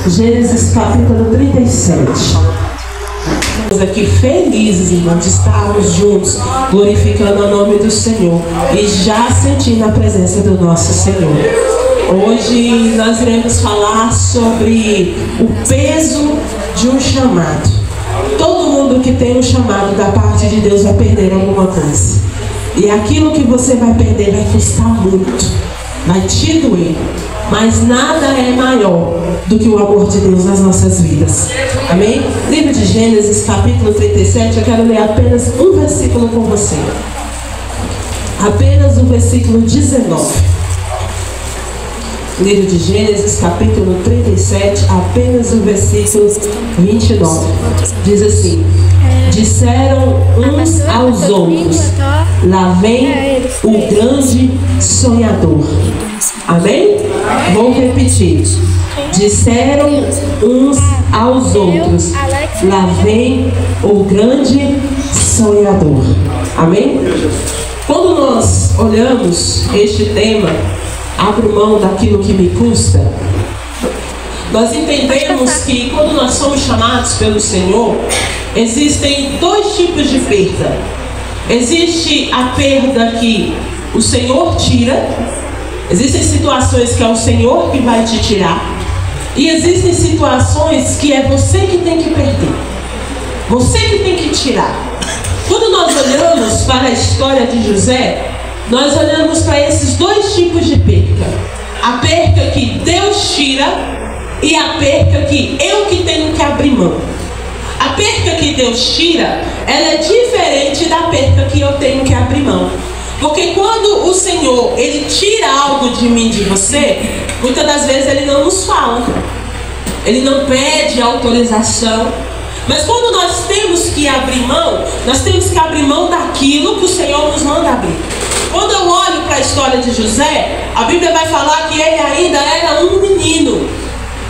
Gênesis capítulo 37. Estamos aqui felizes, irmãos, de estarmos juntos, glorificando o nome do Senhor e já sentindo a presença do nosso Senhor. Hoje nós iremos falar sobre o peso de um chamado. Todo mundo que tem um chamado da parte de Deus vai perder alguma coisa. E aquilo que você vai perder vai custar muito, vai te doer. Mas nada é maior do que o amor de Deus nas nossas vidas. Amém? Livro de Gênesis, capítulo 37, eu quero ler apenas um versículo com você. Apenas o versículo 19. Livro de Gênesis, capítulo 37, apenas o versículo 29. Diz assim: disseram uns aos outros, lá vem o grande sonhador. Amém? Vou repetir. Disseram uns aos outros, lá vem o grande sonhador. Amém? Quando nós olhamos este tema, abro mão daquilo que me custa, nós entendemos que quando nós somos chamados pelo Senhor, existem dois tipos de perda. Existe a perda que o Senhor tira. Existem situações que é o Senhor que vai te tirar. E existem situações que é você que tem que perder. Você que tem que tirar. Quando nós olhamos para a história de José, nós olhamos para esses dois tipos de perca. A perca que Deus tira e a perca que eu que tenho que abrir mão. A perca que Deus tira, ela é diferente da perca que eu tenho que abrir mão. Porque quando o Senhor, Ele tira algo de mim, de você, muitas das vezes Ele não nos fala. Ele não pede autorização. Mas quando nós temos que abrir mão, nós temos que abrir mão daquilo que o Senhor nos manda abrir. Quando eu olho para a história de José, a Bíblia vai falar que ele ainda era um menino.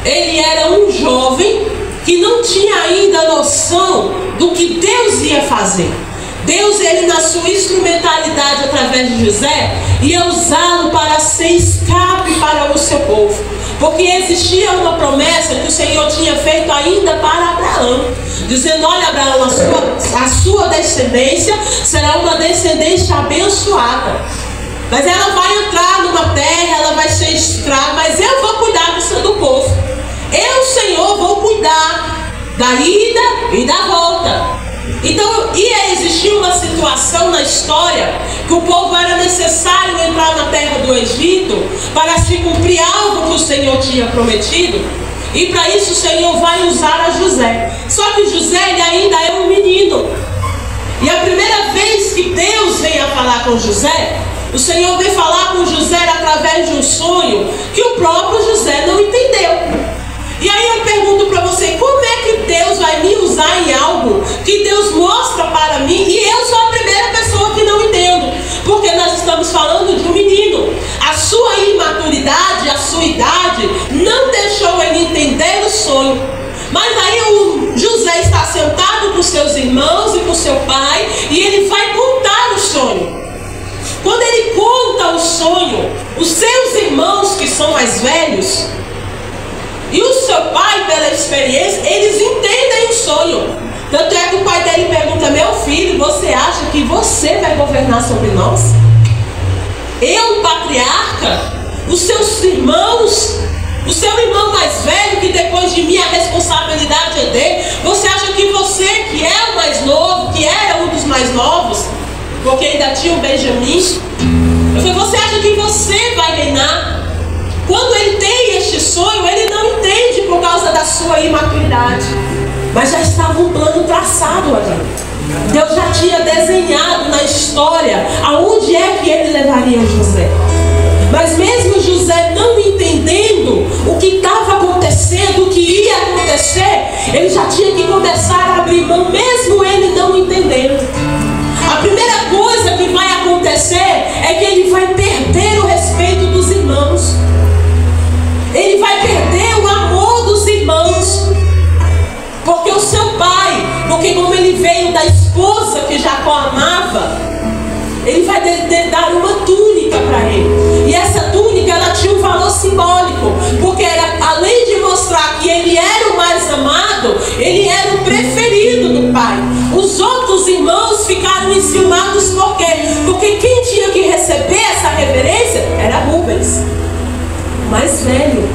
Ele era um jovem que não tinha ainda noção do que Deus ia fazer. Deus, ele na sua instrumentalidade através de José, ia usá-lo para ser escape para o seu povo. Porque existia uma promessa que o Senhor tinha feito ainda para Abraão, dizendo: olha, Abraão, a sua descendência será uma descendência abençoada. Mas ela vai entrar numa terra, ela vai ser escrava, mas eu vou cuidar do povo. Eu, Senhor, vou cuidar da ida e da volta. Então ia existir uma situação na história que o povo era necessário entrar na terra do Egito para se cumprir algo que o Senhor tinha prometido. E para isso o Senhor vai usar a José. Só que José, ele ainda é um menino. E a primeira vez que Deus vem a falar com José, o Senhor vem falar com José através de um sonho que o próprio José não entendeu. E aí eu pergunto para você, como é que Deus vai me usar em algo que Deus mostra para mim e eu sou a primeira pessoa que não entendo? Porque nós estamos falando de um menino. A sua imaturidade, a sua idade não deixou ele entender o sonho. Mas aí o José está sentado com seus irmãos e com seu pai e ele vai contar o sonho. Quando ele conta o sonho, os seus irmãos que são mais velhos e o seu pai, pela experiência, eles entendem o sonho. Tanto é que o pai dele pergunta: meu filho, você acha que você vai governar sobre nós? Eu, patriarca? Os seus irmãos? O seu irmão mais velho, que depois de mim a responsabilidade é dele? Você acha que você, que é o mais novo, que era um dos mais novos, porque ainda tinha o Benjamim, eu falei: você acha que você vai reinar? Quando ele tem este sonho, ele não entende por causa da sua imaturidade. Mas já estava um plano traçado ali. Deus já tinha desenhado na história aonde é que ele levaria José. Mas mesmo José não entendendo o que estava acontecendo, o que ia acontecer, ele já tinha que começar a abrir mão, mesmo ele não entendendo. A primeira coisa que vai acontecer é que ele vai perder o respeito dos irmãos. Ele vai perder o amor dos irmãos. Porque o seu pai, porque como ele veio da esposa que Jacó amava, ele vai dar uma túnica para ele. E essa túnica, ela tinha um valor simbólico, porque era, além de mostrar que ele do pai. Os outros irmãos ficaram enciumados por quê? Porque quem tinha que receber essa reverência era Rubens, o mais velho.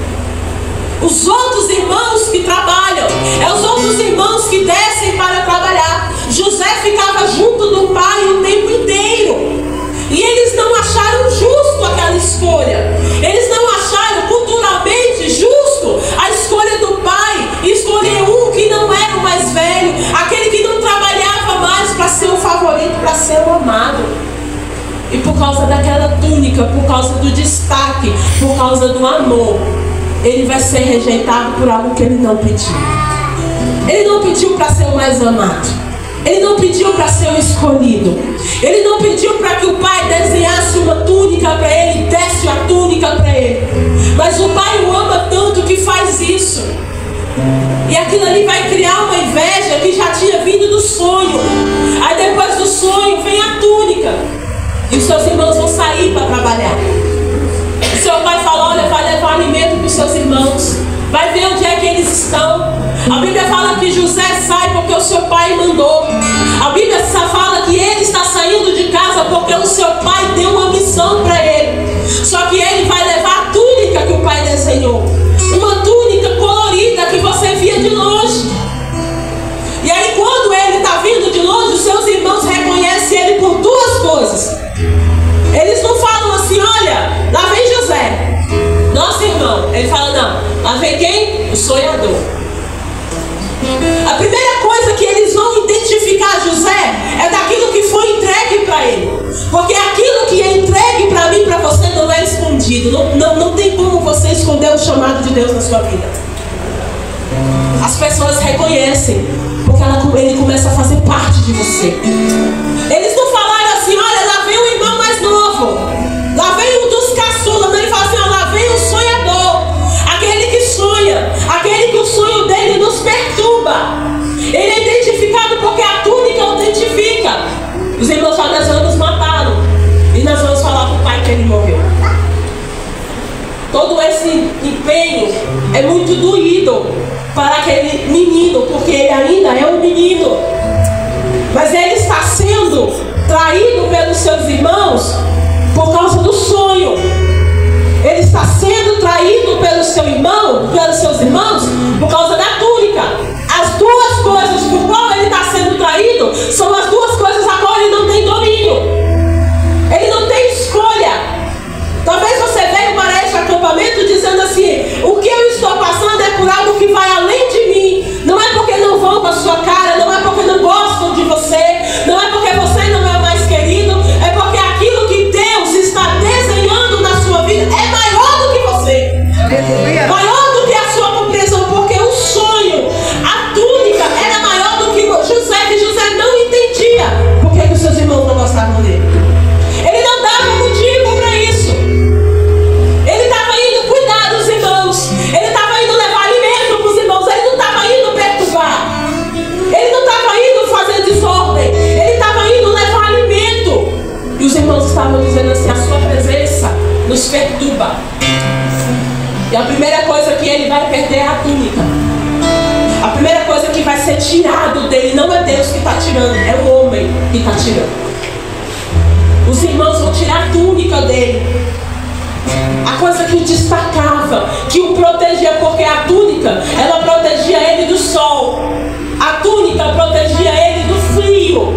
Os outros irmãos que trabalham, os outros irmãos que descem para trabalhar. José ficava junto do pai o tempo inteiro. E eles não acharam justo aquela escolha. Eles não acharam culturalmente justo a escolha do pai, escolher um que não era o mais velho, aquele que não trabalhava mais para ser o favorito, para ser o amado. E por causa daquela túnica, por causa do destaque, por causa do amor, ele vai ser rejeitado por algo que ele não pediu. Ele não pediu para ser o mais amado. Ele não pediu para ser o escolhido. Ele não pediu para que o pai desenhasse uma túnica para ele, desse a túnica para ele. Mas o pai o ama tanto que faz isso. E aquilo ali vai criar uma inveja que já tinha vindo do sonho. Aí depois do sonho vem a túnica. E os seus irmãos vão sair para trabalhar. O seu pai fala, olha, vai levar alimento para os seus irmãos. Vai ver onde é que eles estão. A Bíblia fala que José sai porque o seu pai mandou. A Bíblia fala que ele está saindo de casa porque o seu pai deu uma missão para ele. Só que ele vai levar a túnica que o pai desenhou. Uma túnica colorida que você via de longe. E aí quando ele está vindo de longe, os seus irmãos reconhecem ele por duas coisas. Eles não falam assim, olha, lá vem José, nosso irmão. Ele fala, não, lá vem quem? O sonhador. A primeira coisa que eles vão identificar José é daquilo que foi entregue para ele. Porque aquilo que é entregue para mim e para você não é escondido. Não tem como você esconder o chamado de Deus na sua vida. As pessoas reconhecem, porque ele começa a fazer parte de você. Eles não falaram assim, olha, lá vem o irmão mais novo, lá vem um dos caçulas. Ele fala assim, ó, lá vem o sonhador, aquele que sonha, aquele que o sonho dele nos perturba. Ele é identificado porque a túnica o identifica. Os irmãos falam, nós vamos matá-lo e nós vamos falar para o pai que ele morreu. Todo esse empenho é muito doído para aquele menino, porque ele ainda é um menino. Mas ele está sendo traído pelos seus irmãos por causa do sonho. Ele está sendo traído pelo seu irmão, pelos seus irmãos, por causa da túnica. As duas coisas por qual ele está sendo traído são as duas coisas a qual ele não tem domínio. Ele não tem escolha. Talvez você veio para este acampamento dizendo assim, o que eu estou passando é por algo que vai além de mim. Não é porque não vão com a sua cara, não é porque não gostam de você, não é porque você não é o mais querido, é porque aquilo que Deus está desenhando na sua vida é maior do que você. Maior do que a sua compreensão, porque o sonho, a túnica era maior do que José, que José não entendia porque que os seus irmãos não gostavam dele. Ele não dava motivo para isso. Ele estava indo cuidar dos irmãos. Ele estava indo levar alimento para os irmãos. Ele não estava indo perturbar. Ele não estava indo fazer desordem. Ele estava indo levar alimento. E os irmãos estavam dizendo assim, a sua presença nos perturba. E a primeira coisa que ele vai perder é a túnica. A primeira coisa que vai ser tirado dele não é Deus que está tirando, é o homem que está tirando. Os irmãos vão tirar a túnica dele. A coisa que o destacava, que o protegia, porque a túnica, ela protegia ele do sol. A túnica protegia ele do frio.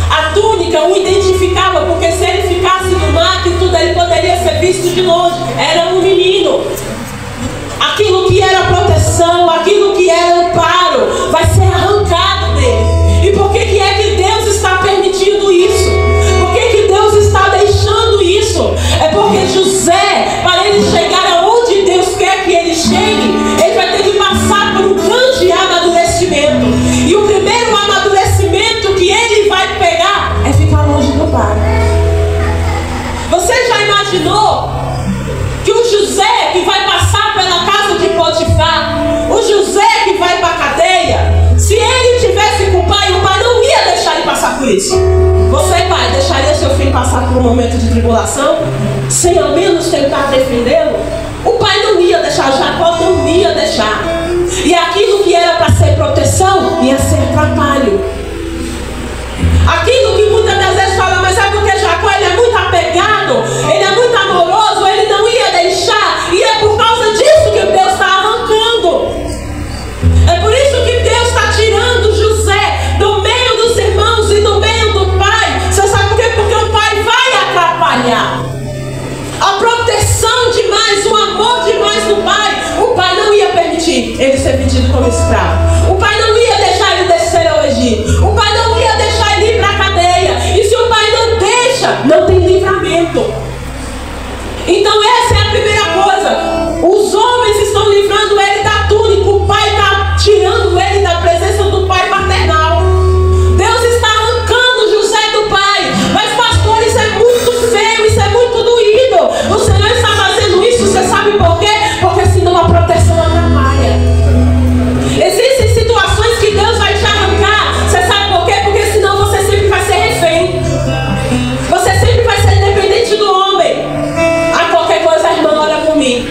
A túnica o identificava, porque se ele ficasse no mato e tudo, ele poderia ser visto de longe. Era um menino. Aquilo que era proteção, aquilo que era amparo, vai ser arrancado dele. E por que é que Deus está permitindo isso? Por que Deus está deixando isso? É porque José, para ele chegar aonde Deus quer que ele chegue, ele vai ter que passar por um grande amadurecimento. E o primeiro amadurecimento que ele vai pegar é ficar longe do pai. Você já imaginou que o José que vai passar pela casa de Potifar, o José que vai para a cadeia, se ele tivesse com o pai não ia deixar ele passar por isso? Você, pai, deixaria seu filho passar por um momento de tribulação sem ao menos tentar defendê-lo? O pai não ia deixar, Jacó não ia deixar. E aquilo que era para ser proteção ia ser atrapalho. Aquilo que muitas das vezes fala, mas é porque Jacó ele é muito apegado, ele é muito amoroso, ele não ia deixar. E é por causa disso que Deus está arrancando. É por isso que Deus está tirando José do meio dos irmãos e do meio do pai. Você sabe por quê? Porque o pai vai atrapalhar. A proteção demais, o amor demais do pai. O pai não ia permitir ele ser vendido como escravo. O pai não ia deixar ele descer ao Egito. O pai não ia deixar ele ir para a cadeia. E se o pai não deixa, não tem livramento. Então essa é a primeira coisa. Os homens estão livrando ele da túnica. O pai está tirando ele da presença do pai paternal. Deus está arrancando José do pai. Mas pastor, isso é muito feio, isso é muito doído. O Senhor está fazendo isso, você sabe por quê? Porque senão a proteção atrapalha. Existem situações que Deus vai te arrancar. Você sabe por quê? Porque senão você sempre vai ser refém. Você sempre vai ser dependente do homem. Qualquer coisa a irmã ora por mim.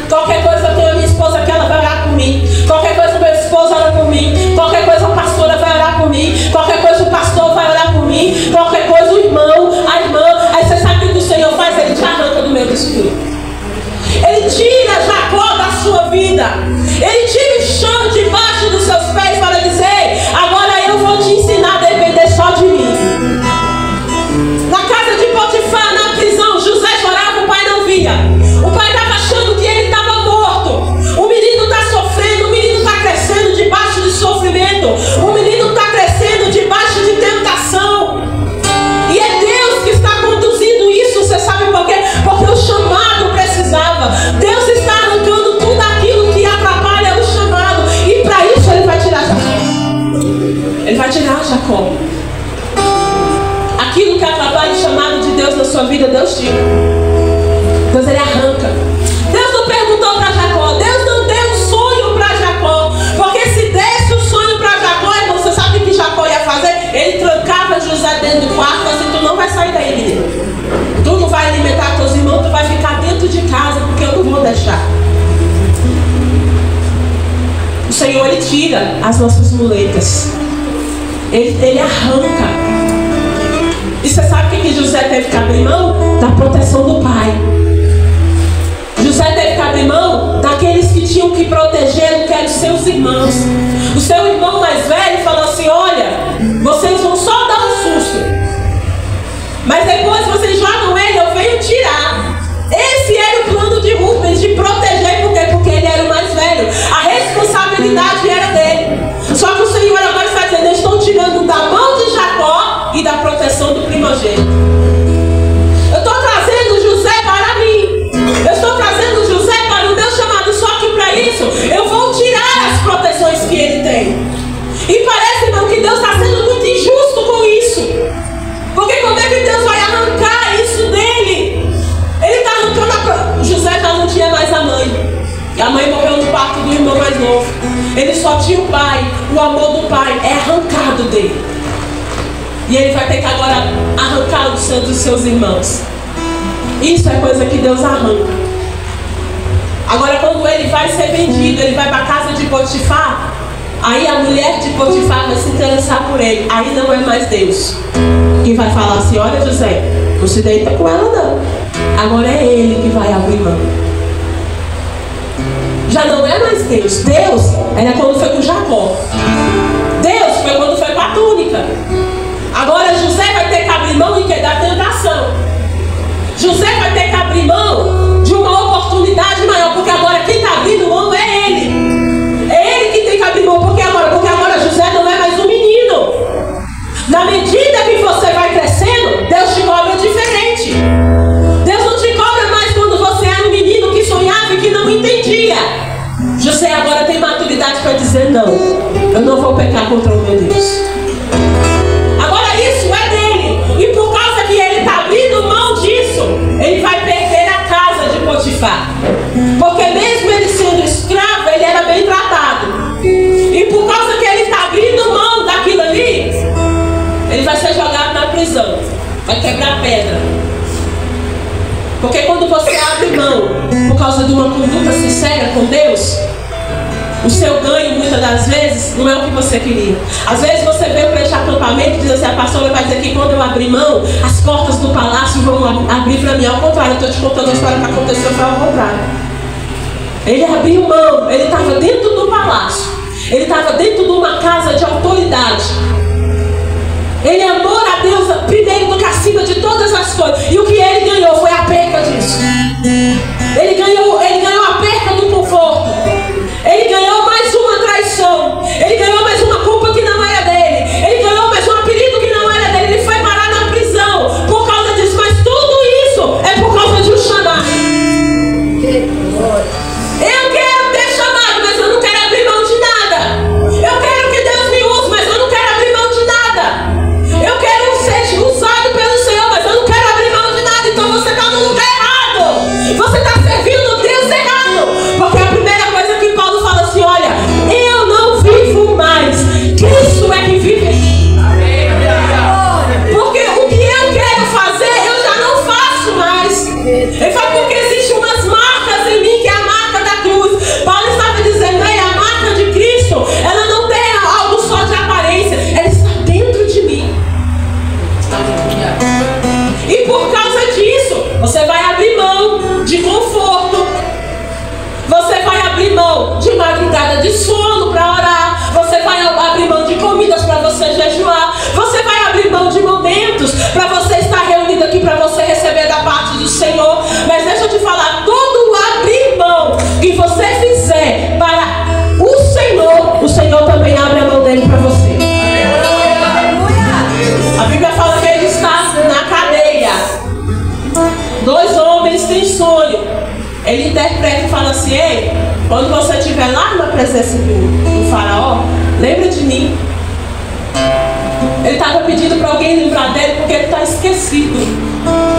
Qualquer coisa eu tenho a minha esposa que ela vai orar por mim. Qualquer coisa meu esposo ora por mim. Qualquer coisa a pastora vai orar por mim. Qualquer coisa o pastor vai orar por mim. Qualquer coisa o irmão, a irmã. Aí você sabe o que o Senhor faz? Ele te arranca do meio do escuro. Ele tira Jacó da sua vida. Ele tira o chão debaixo dos seus pés para dizer: agora eu vou te ensinar a depender só de mim. Na casa de Potifar, na prisão, José chorava, o pai não via. O pai estava achando que ele estava morto. O menino está sofrendo, o menino está crescendo debaixo de sofrimento. O menino está crescendo debaixo de tentação. E é Deus que está conduzindo isso. Você sabe por quê? Porque o chamado precisava. Deus está arrancando tudo aquilo que atrapalha o chamado. E para isso ele vai tirar Jacó. Ele vai tirar Jacó. Aquilo que atrapalha o chamado de Deus na sua vida, Deus tira. Deus ele arranca. Deus não perguntou para Jacó. Deus não deu um sonho para Jacó. Porque se desse um sonho para Jacó, irmão, você sabe o que Jacó ia fazer? Ele trancava José dentro do quarto, assim: tu não vai sair daí, menino. Tu não vai alimentar teus irmãos, tu vai ficar dentro de casa, porque eu não vou deixar. O Senhor ele tira as nossas muletas. Ele arranca. E você sabe o que José teve que abrir mão? Da proteção do pai. José teve que abrir mão daqueles que tinham que proteger, que eram os seus irmãos. O seu irmão mais velho falou assim: olha, vocês vão só dar um susto, mas depois vocês jogam ele, eu venho tirar. Esse era o plano de Rubens, de proteger. Por quê? Porque ele era o mais velho. A responsabilidade era dele. Só que o Senhor agora está dizendo: eu estou tirando da mão de Jacó e da proteção do primogênito. Eu estou trazendo José para mim. Eu estou trazendo José para o meu chamado. Só que para isso eu vou tirar as proteções que ele tem. E parece, irmão, que Deus está sendo muito injusto com isso. Porque como é que Deus vai arrancar isso dele? Ele está arrancando José já não tinha mais a mãe. A mãe morreu no parto do irmão mais novo. Ele só tinha o pai. O amor do pai é arrancado dele. E ele vai ter que agora arrancar dos seus irmãos. Isso é coisa que Deus arranca. Agora quando ele vai ser vendido, ele vai para a casa de Potifar. Aí a mulher de Potifar vai se interessar por ele. Aí não é mais Deus que vai falar assim: olha, José, não se deita com ela não. Agora é ele que vai abrir mão. Já não é mais Deus. Deus era quando foi com Jacó. Deus foi quando foi com a túnica. Agora José vai ter que abrir mão de que? Da tentação. José vai ter que abrir mão de uma oportunidade maior. Porque agora quem está abrindo mão é ele. É ele que tem que abrir mão. Porque agora José não é mais um menino. Na medida que você vai crescendo, Deus te cobra diferente. Deus não te cobra mais quando você era um menino que sonhava e que não entendia. José agora tem maturidade para dizer: não, eu não vou pecar contra o meu Deus. Agora isso é dele. E por causa que ele está abrindo mão disso, ele vai perder a casa de Potifar. Porque mesmo ele sendo escravo, ele era bem tratado. E por causa que ele está abrindo mão daquilo ali, ele vai ser jogado na prisão. Vai quebrar pedra. Porque quando você abre mão por causa de uma conduta sincera com Deus, O seu ganho, muitas das vezes, não é o que você queria. Às vezes você veio para este acampamento e diz assim: a pastora vai dizer que quando eu abrir mão, as portas do palácio vão abrir para mim. Ao contrário, eu estou te contando a história que aconteceu, foi ao contrário. Ele abriu mão, ele estava dentro do palácio, ele estava dentro de uma casa de autoridade. Ele amou a Deus primeiro do que acima de todas as coisas. E o que ele ganhou foi a perda disso. Ele ganhou a perda do conforto. Ele ganhou mais uma traição. Ele ganhou mais uma culpa que não era dele. Ele ganhou mais um apelido que não era dele. Ele foi parar na prisão por causa disso. Mas tudo isso é por causa de um chamado. Eu quero ter chamado, mas eu não quero abrir mão de nada. Eu quero que Deus me use, mas eu não quero abrir mão de nada. Eu quero ser usado pelo Senhor, mas eu não quero abrir mão de nada. Então você está no lugar errado. Você está servindo Deus errado. Porque a primeira coisa que Paulo fala assim: olha, eu não vivo mais, Cristo é que vive em mim. Porque o que eu quero fazer, eu já não faço mais. Ele fala porque existem umas marcas em mim, que é a marca da cruz. Paulo estava dizendo: ei, a marca de Cristo, ela não tem algo só de aparência, ela está dentro de mim. E por causa disso, você vai abrir mão de conforto. Você vai abrir mão de madrugada de sono para orar. Você vai abrir mão de comidas para você jejuar. Você vai abrir mão de momentos para você estar reunido aqui, para você receber da parte do Senhor. Mas deixa eu te falar, todo abrir mão que você fizer para o Senhor também abre a mão dele para você. A Bíblia fala que ele está na cadeia. 2 homens têm sonho. Ele interpreta e fala assim: ei, quando você estiver lá na presença do faraó, lembra de mim. Ele estava pedindo para alguém lembrar dele porque ele está esquecido.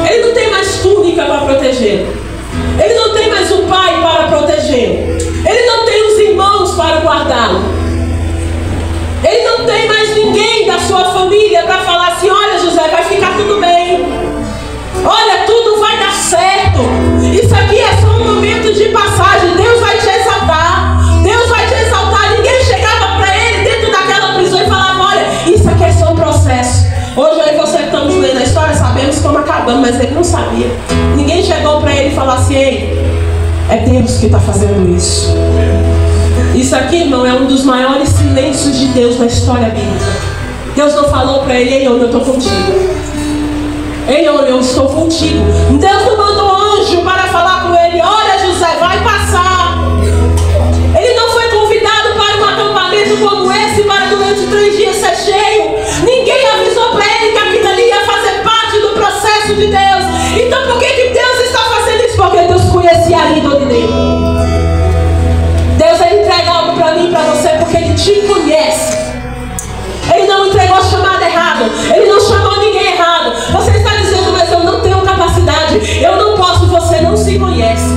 Ele não tem mais túnica para protegê-lo. Ele não tem mais um pai para protegê-lo. Ele não tem os irmãos para guardá-lo. Ele não tem mais ninguém da sua família para falar assim: olha, José, vai ficar tudo bem. Olha, tudo vai dar certo. Isso aqui é só um momento de passagem. Deus vai te exaltar. Deus vai te exaltar. Ninguém chegava para ele dentro daquela prisão e falava: olha, isso aqui é só um processo. Hoje eu e você estamos lendo a história, sabemos como acabamos, mas ele não sabia. Ninguém chegou para ele e falou assim: ei, é Deus que está fazendo isso. Isso aqui, irmão, é um dos maiores silêncios de Deus na história bíblica. Deus não falou para ele: ei, eu estou contigo. Ei, eu estou contigo. Deus não mandou anjo para falar com ele: olha, José, vai passar. Ele não foi convidado para um acampamento como esse, para durante 3 dias ser cheio. Ninguém avisou para ele que aquilo ali ia fazer parte do processo de Deus. Então por que Deus está fazendo isso? Porque Deus conhecia a índole dele. Deus entrega algo para mim e para você porque Ele te conhece. Ele não entregou a chamada errada. Ele não chamou ninguém errado. Você está dizendo: mas eu não tenho capacidade, eu não posso. Você não se conhece.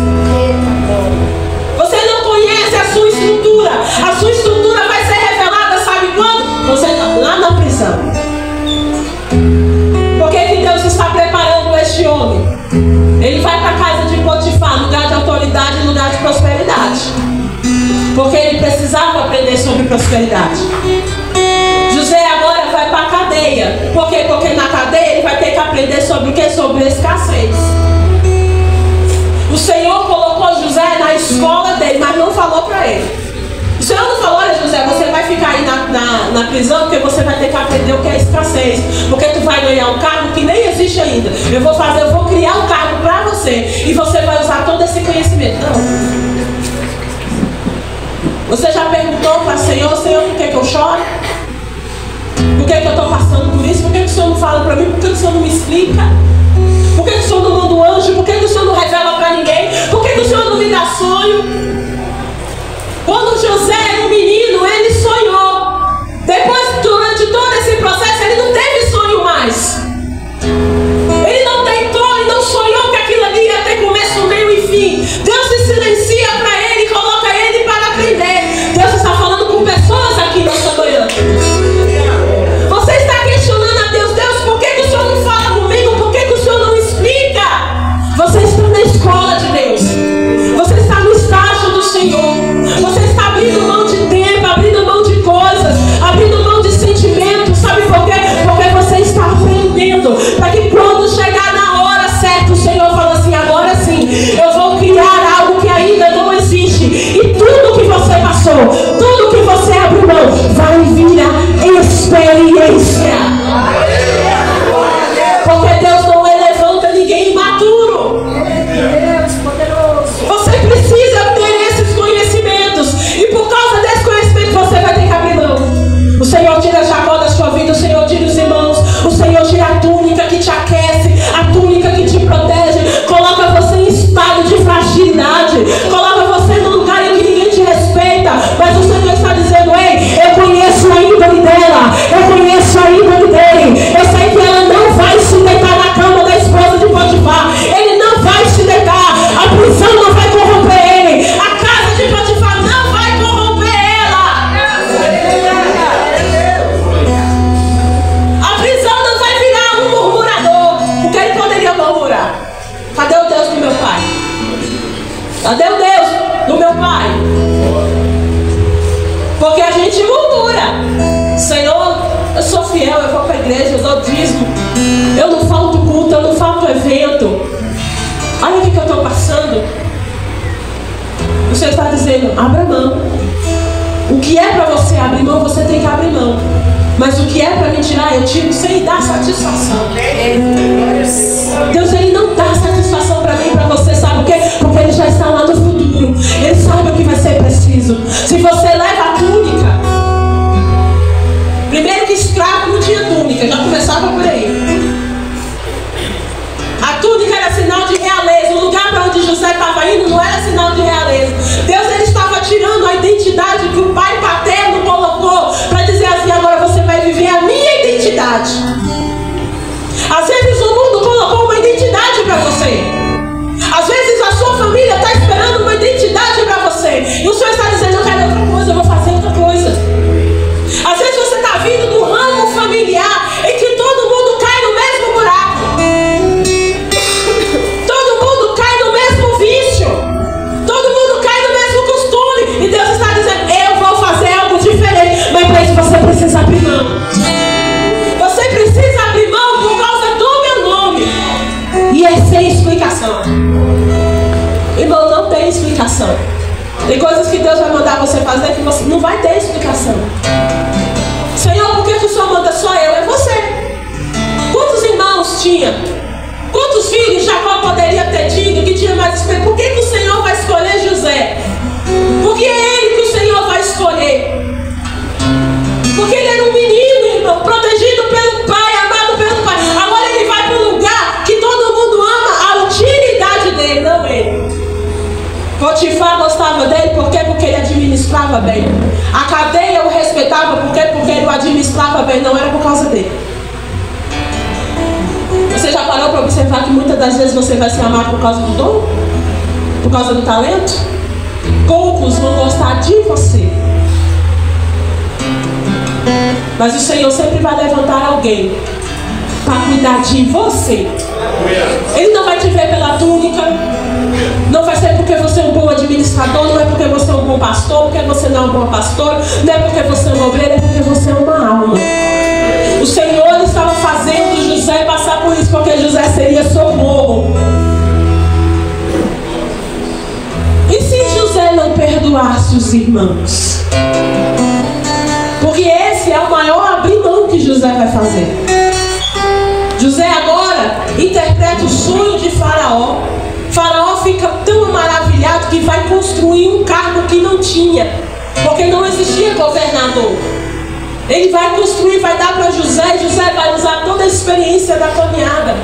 Você não conhece a sua estrutura. A sua estrutura vai ser revelada, sabe quando? Você está lá na prisão. Por que Deus está preparando este homem? Ele vai para a casa de Potifar, lugar de autoridade e lugar de prosperidade. Porque ele precisava aprender sobre prosperidade. José agora vai para a cadeia. Por quê? Porque na cadeia ele vai ter que aprender sobre o que? Sobre escassez. O Senhor colocou José na escola dele, mas não falou para ele. O Senhor não falou: olha, José, você vai ficar aí na prisão porque você vai ter que aprender o que é escassez. Porque tu vai ganhar um cargo que nem existe ainda. Eu vou criar um cargo para você. E você vai usar todo esse conhecimento. Não. Você já perguntou para o Senhor: Senhor, por que eu choro? Por que eu estou passando por isso? Por que o Senhor não fala para mim? Por que o Senhor não me explica? Por que o Senhor não manda um anjo? Por que o Senhor não revela para ninguém? Por que o Senhor não me dá sonho? Quando José era um menino, ele sonhou. Depois, durante todo esse processo, ele não teve sonho mais. Ele não tentou e não sonhou que aquilo ali ia ter começo, meio e fim. Deus se silencia para ele e coloca ele para aprender. Deus está falando com pessoas aqui nessa manhã. Você está questionando a Deus: Deus, por que o Senhor não fala comigo? Por que o Senhor não explica? Você está na escola de Deus. Você está no estágio do Senhor. Você está abrindo mão fiel, eu vou para a igreja, eu dou dízimo, eu não falto culto, eu não falto evento. Olha o que eu estou passando. O Senhor está dizendo, abra mão. O que é para você abrir mão, você tem que abrir mão. Mas o que é para me tirar, eu tiro sem dar satisfação. Deus, Ele não dá satisfação para mim e para você, sabe por quê? Porque Ele já está lá no futuro. Ele sabe o que vai ser preciso. Se você leva a túnica, primeiro que escravo não tinha túnica, já começava por aí. A túnica era sinal de realeza. O lugar para onde José estava indo não era sinal de realeza. Deus, Ele estava tirando a identidade que o pai paterno colocou para dizer assim, agora você vai viver a minha identidade. Às vezes o mundo colocou uma identidade para você. Às vezes a sua família está esperando uma identidade para você. E o Senhor está dizendo, eu quero outra coisa, eu vou fazer outra coisa. Às vezes você está vindo do ramo familiar em que todo mundo cai no mesmo buraco. Todo mundo cai no mesmo vício. Todo mundo cai no mesmo costume. E Deus está dizendo, eu vou fazer algo diferente. Mas para isso você precisa abrir mão. Você precisa abrir mão por causa do meu nome. E é sem explicação. Irmão, não tem explicação. Tem coisas que Deus vai mandar você fazer que você não vai ter explicação. Senhor, por que o Senhor manda só eu? É você. Quantos irmãos tinha? Quantos filhos Jacó poderia ter tido que tinha mais experiência? Por que o Senhor vai escolher José? Porque é ele que o Senhor vai escolher. Porque ele era um menino, irmão, protegido pelo pai, amado pelo pai. Agora ele vai para um lugar que todo mundo ama a utilidade dele, não ele. Potifar gostava dele, por quê? Porque ele administrava bem. A cadeia o respeitava, por quê? Porque ele o administrava bem, não era por causa dele. Você já parou para observar que muitas das vezes você vai ser amado por causa do dom? Por causa do talento? Poucos vão gostar de você. Mas o Senhor sempre vai levantar alguém para cuidar de você. Ele não vai te ver pela túnica. Não vai ser porque você é um bom administrador. Não é porque você é um bom pastor. Porque você não é um bom pastor. Não é porque você é um obreiro. É porque você é uma alma. O Senhor estava fazendo José passar por isso, porque José seria socorro. E se José não perdoasse os irmãos? Porque esse é o maior abrir mão que José vai fazer. José agora interpreta o sonho de Faraó. Faraó fica tão maravilhado que vai construir um cargo que não tinha, porque não existia governador. Ele vai construir, vai dar para José. José vai usar toda a experiência da caminhada.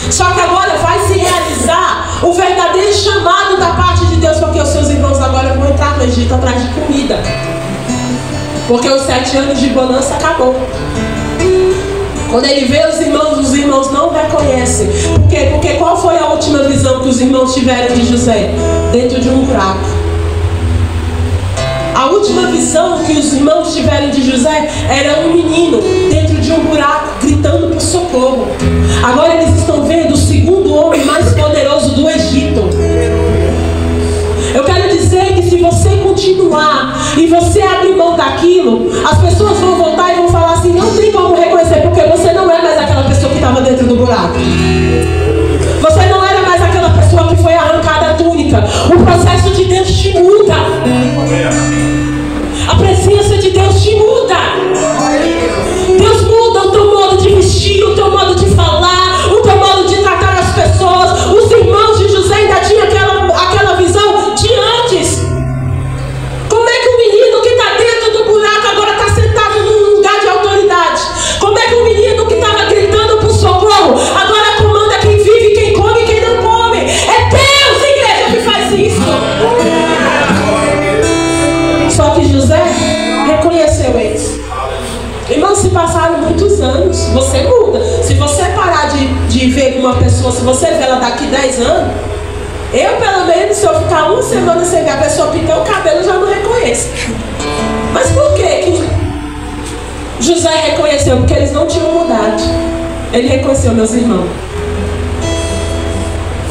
Só que agora vai se realizar o verdadeiro chamado da parte de Deus, porque os seus irmãos agora vão entrar no Egito atrás de comida. Porque os 7 anos de bonança acabou. Quando ele vê os irmãos não reconhecem. Por quê? Porque qual foi a última visão que os irmãos tiveram de José? Dentro de um buraco. A última visão que os irmãos tiveram de José era um menino dentro de um buraco, gritando por socorro. Agora eles estão vendo o segundo homem mais poderoso do Egito. Eu quero dizer que se você continuar e você abrir mão daquilo, as pessoas vão voltar e vão falar assim, não tem como reconhecer, porque você não é mais aquela pessoa que estava dentro do buraco. Você não era mais aquela pessoa que foi arrancada a túnica. O processo de Deus te muda. A presença de Deus te muda. Deus muda o teu modo de vestir, o teu modo de falar, o teu modo de tratar as pessoas. Os irmãos de José ainda tinham aquela visão de antes. Como é que o menino que está dentro do buraco agora está sentado num lugar de autoridade? Como é que o menino que estava gritando por socorro agora comanda quem vive, quem come e quem não come? É Deus, igreja, que faz isso. Só que José reconheceu eles. Irmãos, se passaram muitos anos, você muda. Se você parar de ver uma pessoa, se você vê ela daqui 10 anos, eu pelo menos, se eu ficar uma semana sem ver a pessoa pintar o cabelo, eu já não reconheço. Mas por que José reconheceu? Porque eles não tinham mudado. Ele reconheceu, meus irmãos.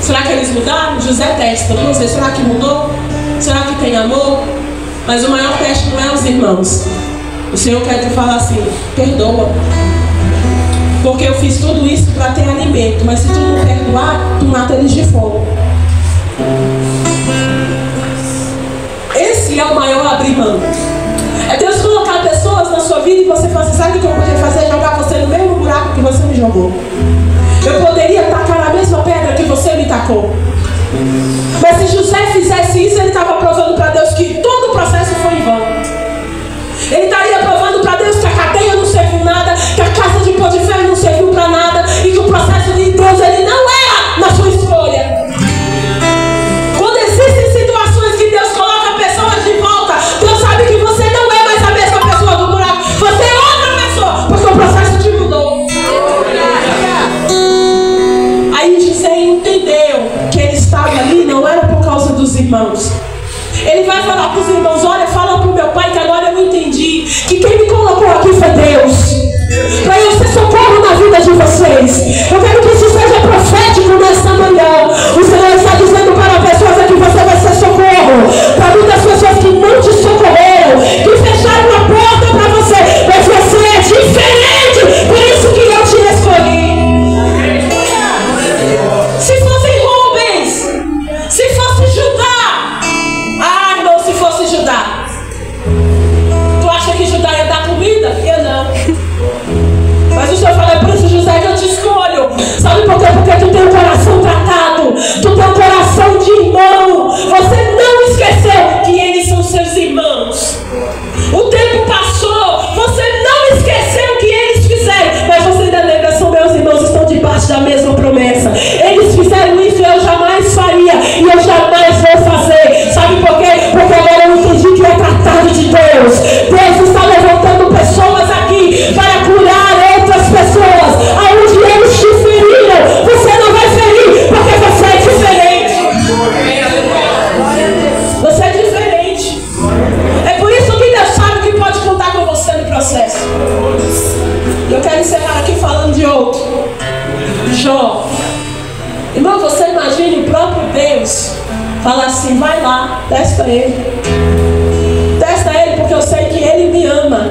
Será que eles mudaram? José testa. Vamos ver, será que mudou? Será que tem amor? Mas o maior teste não é os irmãos. O Senhor quer te falar assim, perdoa. porque eu fiz tudo isso para ter alimento, mas se tu não perdoar, tu mata eles de fome. Esse é o maior abrir mão. É Deus colocar pessoas na sua vida e você fala assim, sabe o que eu poderia fazer? Jogar você no mesmo buraco que você me jogou. Eu poderia tacar na mesma pedra que você me tacou. Mas se José fizesse isso, ele estava provando para Deus que todo o processo foi em vão. Ele estaria provando para Deus que a cadeia não serviu nada, que a casa de Potifar não serviu para nada, e que o processo de Deus ele não era na sua escolha. Quando existem situações que Deus coloca pessoas de volta, Deus sabe que você não é mais a mesma pessoa do buraco, você é outra pessoa, porque o processo te mudou. Aí José entendeu que ele estava ali não era por causa dos irmãos. Ele vai falar para os irmãos, olha, fala para o meu pai que agora eu entendi que quem me colocou aqui foi Deus, para eu ser socorro na vida de vocês. Eu quero que isso seja profético nesta manhã. O Senhor está dizendo para pessoas aqui, você vai ser socorro para muitas pessoas que não te socorreram, que fecharam a porta para você, mas você é diferente, por isso que eu te escolhi. Se fossem Rubens, se fosse Judá, irmão, se fosse Judá, tu acha que Judá ia dar comida? Eu não. Mas o Senhor fala, é por isso, José, que eu te escolho. Sabe por quê? Porque tu tem um coração tratado, tu tem um coração de irmão. Você não esqueceu que eles são seus irmãos. O tempo passou, você não esqueceu o que eles fizeram, mas você ainda lembra, são meus irmãos, estão debaixo da mesma promessa. Eles fizeram isso, eu jamais faria e eu jamais vou fazer. Sabe por quê? Porque agora eu entendi que é tratado de Deus. Deus está levantando pessoas aqui para curar outras pessoas. Aonde eles te feriram, você não vai ferir, porque você é diferente. Você é diferente. É por isso que Deus sabe que pode contar com você no processo. Eu quero encerrar aqui falando de outro. Jó. Irmão, você imagine o próprio Deus falar assim, vai lá, testa ele. Testa ele porque eu sei que ele me ama.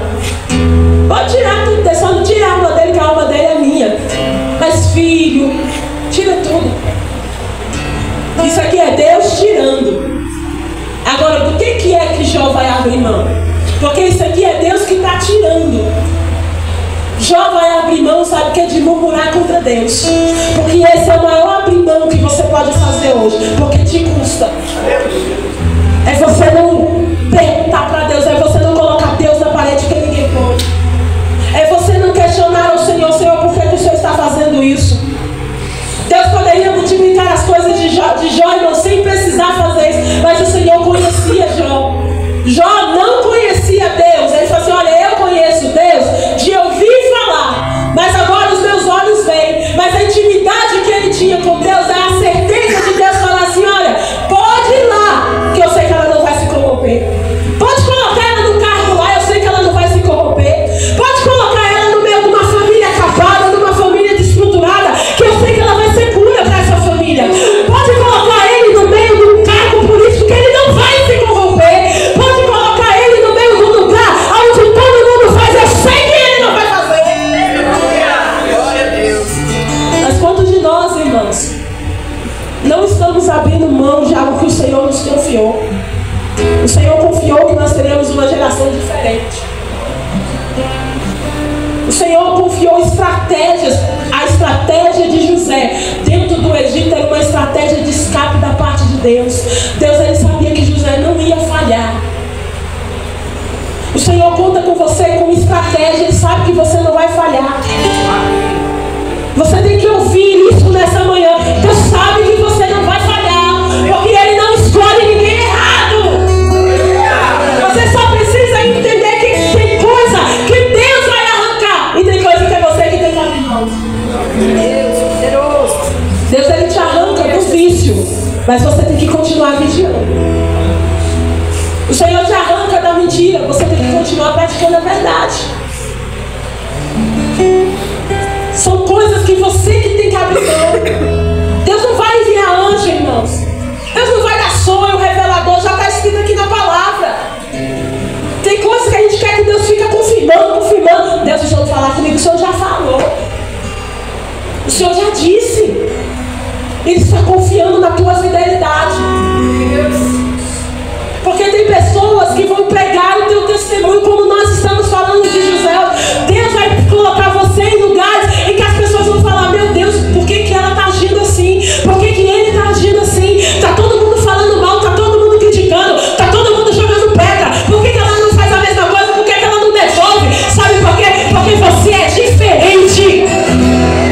Pode tirar tudo, só não tira a alma dele, que a alma dele é minha. Mas filho, tira tudo. Isso aqui é Deus tirando. Agora, do que é que Jó vai abrir mão? Porque isso aqui é Deus que está tirando. Jó vai abrir mão, sabe o que é? De murmurar contra Deus. Porque esse é o maior abrir mão que você pode fazer hoje. Porque te custa. É você não perguntar para Deus, é você não colocar Deus na parede que ninguém pode. É você não questionar ao Senhor, Senhor, por que o Senhor está fazendo isso? Deus poderia multiplicar as coisas de Jó, irmão, sem precisar fazer isso. Mas o Senhor conhecia Jó. Jó não conhecia Deus. Ele falou assim, olha, eu conheço Deus de ouvir falar, mas agora os meus olhos veem. Mas a intimidade que ele tinha com Deus, a certeza de Deus falar assim, olha, pode ir lá, que eu sei que ela não vai se corromper. Pode colocar ela no carro lá, eu sei que ela não vai se corromper. Pode colocar ela no meio de uma família acabada, de uma família desestruturada, que eu sei que ela vai ser cura para essa família. Pode colocar ele no meio de um cargo político que ele não vai se corromper. Pode colocar ele no meio de um lugar onde todo mundo faz, eu sei que ele não vai fazer. Glória a Deus. Mas quantos de nós, irmãos, não estamos abrindo mão de algo que o Senhor nos confiou? O Senhor confiou que nós teríamos uma geração diferente. O Senhor confiou estratégias. A estratégia de José dentro do Egito era uma estratégia de escape da parte de Deus. Deus, ele sabia que José não ia falhar. O Senhor conta com você com estratégia. Ele sabe que você não vai falhar. Você tem que ouvir isso nessa manhã. Deus sabe que você não vai falhar, porque Ele não escolhe ninguém errado. Você só precisa entender que tem coisa que Deus vai arrancar, e tem coisa que é você que tem que abrir mão. Deus, ele te arranca do vício, mas você tem que continuar vigiando. O Senhor te arranca da mentira, você tem que continuar praticando a verdade. São coisas que você que tem que abrir mão. Deus não vai enviar anjo, irmãos. Deus não vai dar sonho, revelador, já está escrito aqui na palavra. Tem coisas que a gente quer que Deus fica confirmando. Deus, deixa eu falar comigo, o Senhor já falou. O Senhor já disse. Ele está confiando na tua fidelidade. Porque tem pessoas que vão pregar o teu testemunho, como nós estamos falando de José. Deus vai colocar você em lugares em que as pessoas vão falar: meu Deus, por que ela está agindo assim? Por que ele está agindo assim? Está todo mundo falando mal, está todo mundo criticando, está todo mundo jogando pedra. Por que ela não faz a mesma coisa? Por que ela não devolve? Sabe por quê? Porque você é diferente.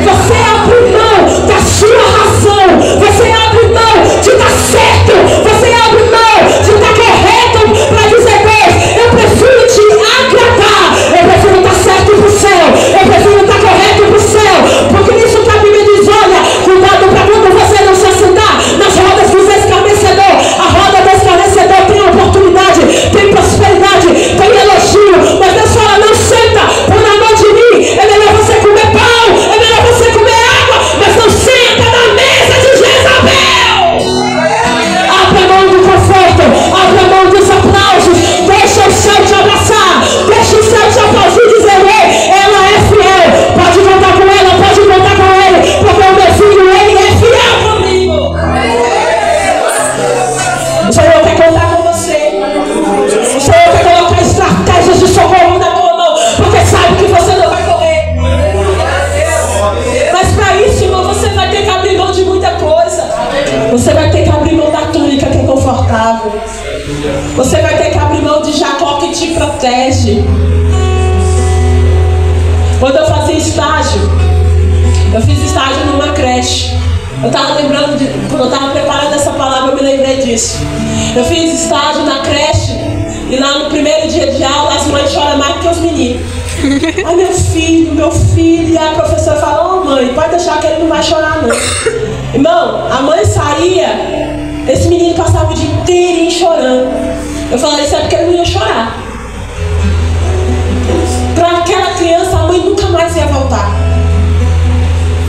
Você abre mão da sua razão. Você abre mão de estar certo. Você abre mão de estar correto para dizer: Deus, eu prefiro te agradar. Eu prefiro estar certo para o céu. Eu prefiro estar correto para o céu. Porque isso que a Bíblia diz: olha, cuidado para quando você não se assentar nas rodas dos escarnecedores. A roda do escarnecedor tem oportunidade, tem prosperidade, tem elogio. Mas Deus fala: não senta por amor de mim. É melhor você comer pão, é melhor você comer água, mas não senta na mesa de Jezabel. Abra mão do conforto, abra mão dos aplausos. Deixa o céu te abraçar, deixa o céu te aplaudir e dizer: ei, ela é fiel. Pode contar com ela, pode contar com ele, porque o meu filho, ele é fiel comigo. O Senhor quer contar com você. O Senhor quer colocar estratégias de socorro na tua mão, porque sabe que você não vai correr. Mas para isso, irmão, você vai ter que abrir mão de muita coisa. Você vai ter que abrir mão da túnica que é confortável. Você vai ter que abrir mão de Jacó que te protege. Quando eu fazia estágio, eu fiz estágio numa creche. Eu estava lembrando, quando eu estava preparando essa palavra, eu me lembrei disso. Eu fiz estágio na creche e lá no primeiro dia de aula as mães choram mais que os meninos. Ai, meu filho. E a professora falou: ô mãe, pode deixar que ele não vai chorar não. Irmão, a mãe saía, esse menino passava o dia inteiro chorando. Eu falei: isso é porque ele não ia chorar. Para aquela criança, a mãe nunca mais ia voltar.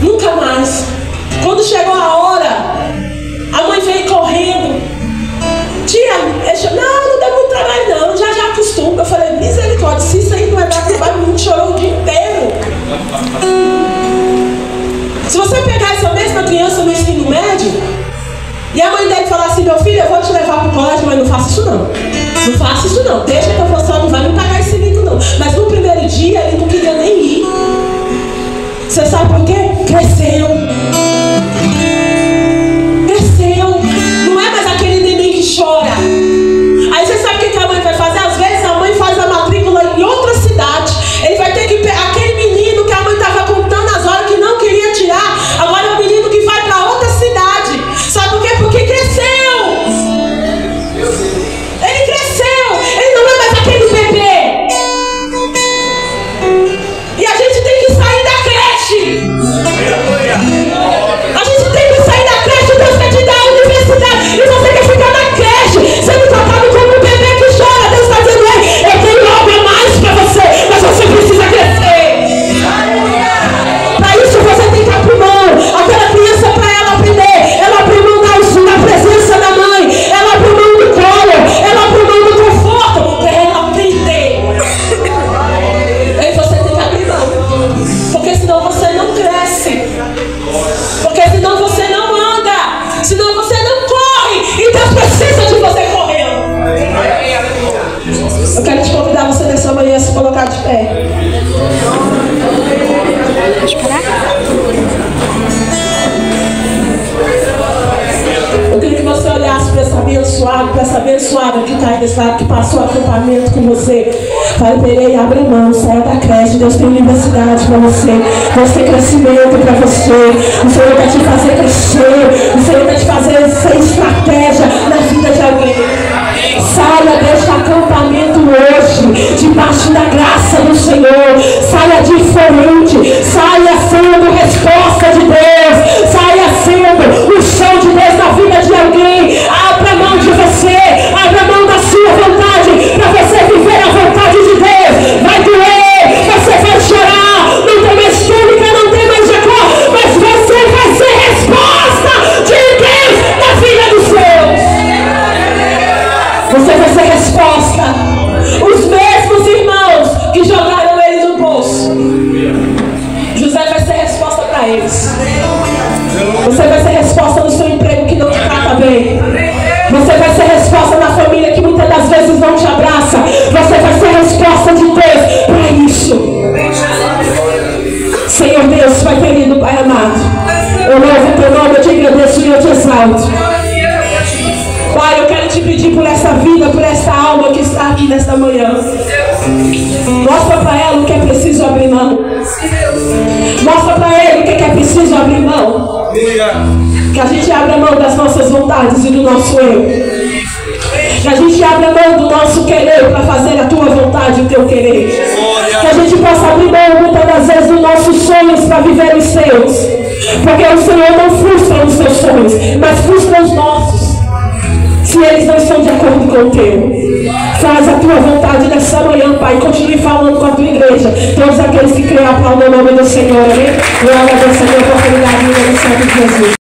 Nunca mais. Quando chegou a hora, a mãe veio correndo: tia, não dá muito trabalho não, já acostuma. Eu falei: misericórdia, se isso aí não é dar trabalho, o menino chorou o dia inteiro. Se você pegar essa mesma criança no ensino médio e a mãe dele falar assim: meu filho, eu vou te levar para o colégio, mas não faça isso não. Não faça isso não, deixa que a professora não vai me pagar esse livro não. Mas no primeiro dia ele não queria nem ir. Você sabe por quê? Cresceu. Não é mais aquele neném que chora. Aí você sabe o que a mãe vai fazer? Às vezes a mãe faz a matrícula em outra cidade. Ele vai ter que pegar aquele menino que a mãe estava contando as horas que não queria tirar. Agora é o menino que vai para outra cidade. Sabe por quê? Porque cresceu. Ele cresceu. Ele não é mais aquele bebê. E a gente tem que sair da creche. A gente tem que sair da creche. Deus quer te dar a universidade e você quer ficar na creche sendo tratado como um bebê que chora. Deus está dizendo: ei, eu tenho algo a mais para você, mas você precisa crescer. Para isso você tem que abrir mão. Aquela criança, para ela aprender, ela abriu mão da presença da mãe, ela abriu mão do colo, ela abriu mão do conforto para ela aprender. Aí você tem que abrir mão, porque senão você não cresce, porque senão você não anda, senão você não corre, e Deus precisa de você correndo. Eu quero te convidar você nessa manhã a se colocar de pé. Eu queria que você olhasse para essa abençoada que está aí desse lado, que passou o acampamento com você. Fale para ele: abre mão, saia da creche. Deus tem universidade para você. Deus tem crescimento para você. O Senhor quer te fazer crescer. O Senhor quer te fazer ser estratégia na vida de alguém. Saia deste acampamento hoje, debaixo da graça do Senhor. Saia diferente. Saia sendo resposta de Deus. Saia sendo o som de Deus na vida de alguém. Abra mão de você. Abra mão da sua vontade para você viver a vontade de Deus. Vai doer, você vai chorar. Não tem mais túnica, não tem mais Jacó, mas você vai ser resposta de Deus na vida dos seus. Você vai ser resposta. Os mesmos irmãos que jogaram ele no bolso, José vai ser resposta Mostra para ela o que é preciso abrir mão. Mostra para ele o que é preciso abrir mão. Que a gente abra mão das nossas vontades e do nosso eu. Que a gente abra mão do nosso querer para fazer a tua vontade e o teu querer. Que a gente possa abrir mão muitas das vezes dos nossos sonhos para viver os seus. Porque o Senhor não frustra os seus sonhos, mas frustra os nossos. Se eles não estão de acordo com o teu. Faz a tua vontade nessa manhã, Pai. Continue falando com a tua igreja. Todos aqueles que creem, aplaudam o nome do Senhor. Amém? Glória ao Senhor, oportunidade no nome de Jesus.